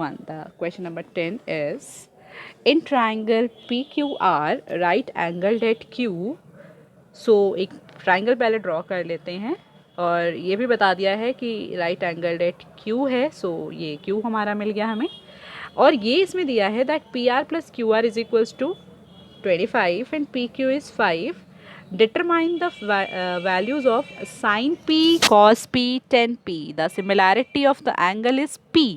1. The question number 10 is, in triangle PQR, right angled at Q. सो एक triangle पहले draw कर लेते हैं और ये भी बता दिया है कि राइट एंगल्ड एट क्यू है, सो ये क्यू हमारा मिल गया हमें। और ये इसमें दिया है that P R plus Q R is equals to 25 and P Q is 5। Determine the values of sine P, cos P, tan P. The similarity of the angle is P.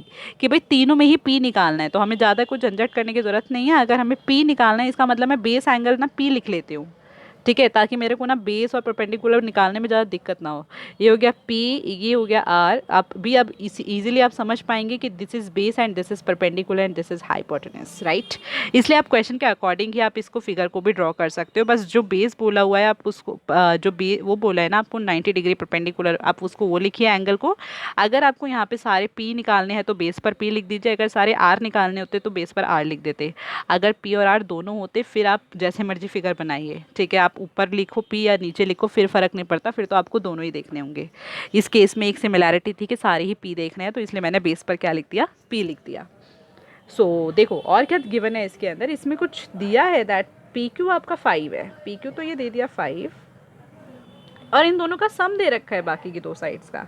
कि भाई तीनों में ही पी निकालना है, तो हमें ज़्यादा कुछ झंझट करने की ज़रूरत नहीं है। अगर हमें पी निकालना है, इसका मतलब मैं बेस एंगल ना पी लिख लेती हूँ, ठीक है, ताकि मेरे को ना बेस और परपेंडिकुलर निकालने में ज़्यादा दिक्कत ना हो। ये हो गया P, ये हो गया R। आप भी अब इजीली आप समझ पाएंगे कि this is base and this is perpendicular and this is hypotenuse, right. इसलिए आप क्वेश्चन के अकॉर्डिंग ही आप इसको फिगर को भी ड्रॉ कर सकते हो। बस जो बेस बोला हुआ है आप उसको जो वो बोला है ना आपको 90 डिग्री परपेंडिकुलर, आप उसको वो लिखिए एंगल को। अगर आपको यहाँ पे सारे P निकालने हैं तो बेस पर P लिख दीजिए, अगर सारे R निकालने होते तो बेस पर R लिख देते। अगर P और R दोनों होते फिर आप जैसे मर्जी फिगर बनाइए, ठीक है। आप ऊपर लिखो P या नीचे लिखो, फिर फर्क नहीं पड़ता, फिर तो आपको दोनों ही देखने होंगे। इस केस में एक सिमिलैरिटी थी कि सारे ही P देखने हैं, तो इसलिए मैंने बेस पर क्या लिख दिया, P लिख दिया। सो देखो और क्या गिवन है इसके अंदर, इसमें कुछ दिया है दैट PQ आपका 5 है। PQ तो ये दे दिया 5 और इन दोनों का सम दे रखा है बाकी की दो साइड्स का।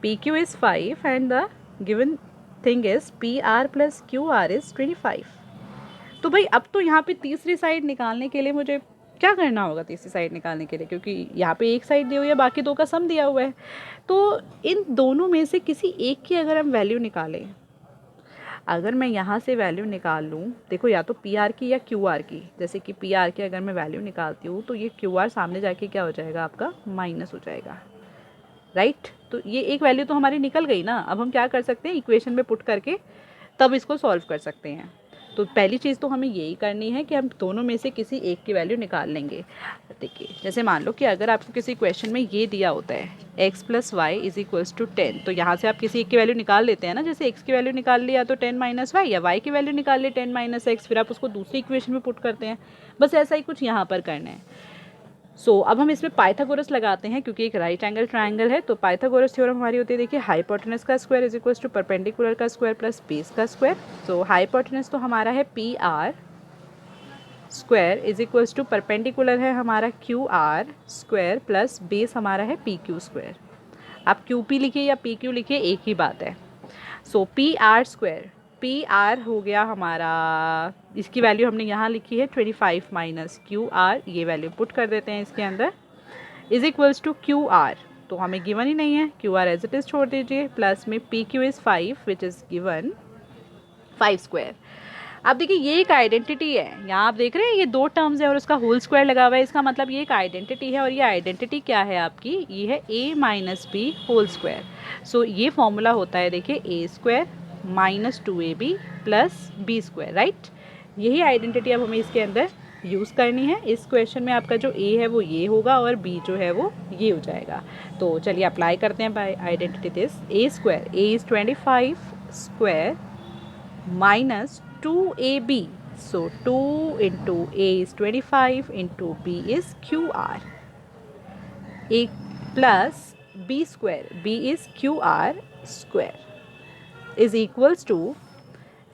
PQ is 5 and the given thing is PR plus QR is 25। तो भाई अब तो यहाँ पे तीसरी साइड निकालने के लिए मुझे क्या करना होगा, तीसरी साइड निकालने के लिए, क्योंकि यहाँ पे एक साइड दी हुई है, बाकी दो का सम दिया हुआ है। तो इन दोनों में से किसी एक की अगर हम वैल्यू निकालें, अगर मैं यहाँ से वैल्यू निकाल लूँ, देखो या तो पी आर की या क्यू आर की, जैसे कि पी आर की अगर मैं वैल्यू निकालती हूँ तो ये क्यू आर सामने जाके क्या हो जाएगा, आपका माइनस हो जाएगा, राइट। तो ये एक वैल्यू तो हमारी निकल गई ना। अब हम क्या कर सकते हैं, इक्वेशन में पुट करके तब इसको सॉल्व कर सकते हैं। तो पहली चीज़ तो हमें यही करनी है कि हम दोनों में से किसी एक की वैल्यू निकाल लेंगे। देखिए जैसे मान लो कि अगर आपको किसी क्वेश्चन में ये दिया होता है x plus Y is equals to 10, तो यहाँ से आप किसी एक की वैल्यू निकाल लेते हैं ना। जैसे x की वैल्यू निकाल लिया तो 10 माइनस वाई, या y की वैल्यू निकाल ली 10 माइनस एक्स, फिर आप उसको दूसरी इक्वेशन में पुट करते हैं। बस ऐसा ही कुछ यहाँ पर करना है। अब हम इसमें पाइथागोरस लगाते हैं, क्योंकि एक राइट एंगल ट्राइंगल है। तो पाइथागोरस थ्योरम हमारी होती है, देखिए हाइपोटेनस का square is equals to perpendicular का स्क्वायर प्लस बेस का स्क्वायर। तो हाइपोटेनस तो हमारा है P R square is equals to perpendicular है हमारा Q R square plus base हमारा है पी क्यू स्क्वायर। आप क्यू पी लिखिए या पी क्यू लिखिए, एक ही बात है। P R square, P R हो गया हमारा, इसकी वैल्यू हमने यहाँ लिखी है 25 माइनस क्यू आर, ये वैल्यू पुट कर देते हैं इसके अंदर, is equals to Q R. तो हमें गिवन ही नहीं है, Q R as it is छोड़ दीजिए, प्लस में P Q is 5 which is given 5 square. अब देखिए ये एक आइडेंटिटी है, यहाँ आप देख रहे हैं ये दो टर्म्स है और उसका होल स्क्वायर लगा हुआ है, इसका मतलब ये एक आइडेंटिटी है। और ये आइडेंटिटी क्या है आपकी, ये है a minus B whole square. ये फॉर्मूला होता है देखिए a square minus 2ab plus B square, right. यही आइडेंटिटी अब हमें इसके अंदर यूज़ करनी है। इस क्वेश्चन में आपका जो a है वो ये होगा और b जो है वो ये हो जाएगा। तो चलिए अप्लाई करते हैं by identity this. a square, a is 25 square minus 2ab, so 2 into a is 25 into b is qr, a plus b square, b is qr square is equals to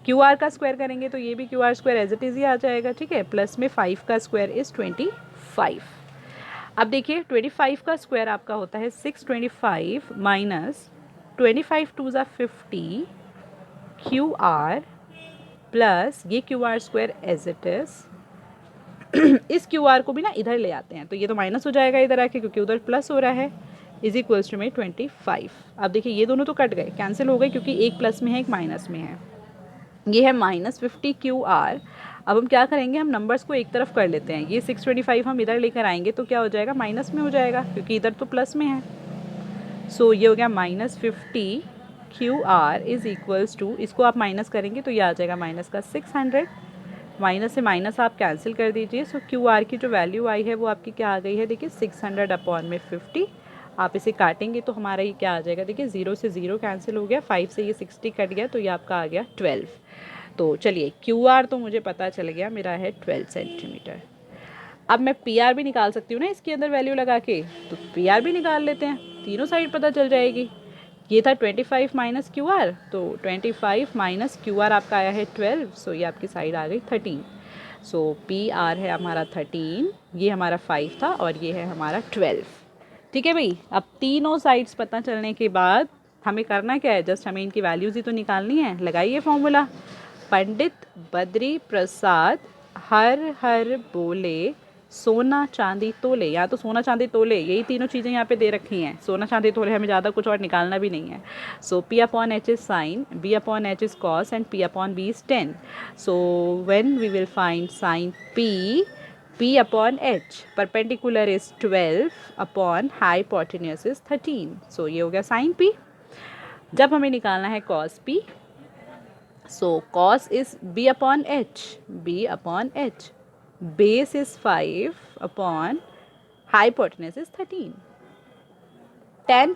qr का square करेंगे तो ये भी qr square as it is ही आ जाएगा, ठीक है। प्लस में 5 का स्क्वायर इज़ 25। अब देखिए 25 का स्क्वायर आपका होता है 625 माइनस 25 टू ज़ा 50 क्यू आर प्लस ये Q R square as it is. इस क्यू आर को भी ना इधर ले आते हैं तो ये तो माइनस हो जाएगा इधर आके, क्योंकि उधर प्लस हो रहा है, इज इक्वल्स टू में 25। अब देखिए ये दोनों तो कट गए, कैंसिल हो गए, क्योंकि एक प्लस में है एक माइनस में है। ये है माइनस 50 क्यू आर। अब हम क्या करेंगे, हम नंबर्स को एक तरफ कर लेते हैं। ये 625 हम इधर लेकर आएंगे तो क्या हो जाएगा, माइनस में हो जाएगा, क्योंकि इधर तो प्लस में है। ये हो गया minus 50 Q R is equals to, इसको आप माइनस करेंगे तो ये आ जाएगा माइनस का 600, माइनस से माइनस आप कैंसिल कर दीजिए। क्यू आर की जो वैल्यू आई है वो आपकी क्या आ गई है, देखिए 600 अपॉन में 50। आप इसे काटेंगे तो हमारा ये क्या आ जाएगा, देखिए 0 से 0 कैंसिल हो गया, 5 से ये 60 कट गया तो ये आपका आ गया 12। तो चलिए क्यू आर तो मुझे पता चल गया मेरा है 12 सेंटीमीटर। अब मैं पी आर भी निकाल सकती हूँ ना इसके अंदर वैल्यू लगा के, तो पी आर भी निकाल लेते हैं, तीनों साइड पता चल जाएगी। ये था 25 माइनस क्यू आर, तो 25 माइनस क्यू आर आपका आया है 12, सो ये आपकी साइड आ गई 13। सो पी आर है हमारा 13, ये हमारा 5 था और ये है हमारा 12। ठीक है भाई, अब तीनों साइड्स पता चलने के बाद हमें करना क्या है, जस्ट हमें इनकी वैल्यूज़ ही तो निकालनी है। लगाइए फॉर्मूला। पंडित बद्री प्रसाद हर हर बोले सोना चांदी तोले। यहाँ तो सोना चांदी तोले यही तीनों चीज़ें यहाँ पे दे रखी हैं। सोना चांदी तोले, हमें ज़्यादा कुछ और निकालना भी नहीं है। So P upon H is sine, B upon H is cos and P upon B is 10। So when we will find sine P upon H perpendicular is 12 upon hypotenuse is 13। So ये हो गया sine P। जब हमें निकालना है cos P, so cos is b upon h, base is 5 upon hypotenuse is 13, tan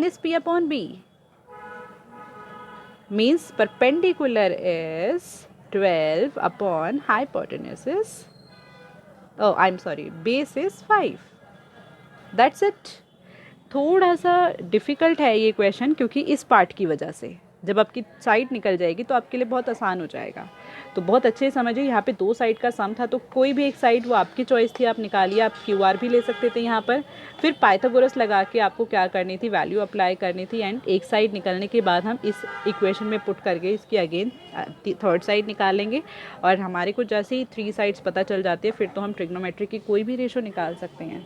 is p upon b, means perpendicular is 12 upon hypotenuse is, oh I'm sorry, base is 5. That's it. थोड़ा सा difficult है ये question, क्योंकि इस part की वजह से जब आपकी साइड निकल जाएगी तो आपके लिए बहुत आसान हो जाएगा। तो बहुत अच्छे से समझिए, यहाँ पे 2 साइड का सम था, तो कोई भी एक साइड वो आपकी चॉइस थी, आप निकालिए। आप क्यू आर भी ले सकते थे यहाँ पर। फिर पाइथागोरस लगा के आपको क्या करनी थी, वैल्यू अप्लाई करनी थी, एंड एक साइड निकलने के बाद हम इस इक्वेशन में पुट करके इसकी अगेन थर्ड साइड निकालेंगे। और हमारे को जैसे ही 3 साइड्स पता चल जाती है, फिर तो हम ट्रिग्नोमेट्री की कोई भी रेशो निकाल सकते हैं।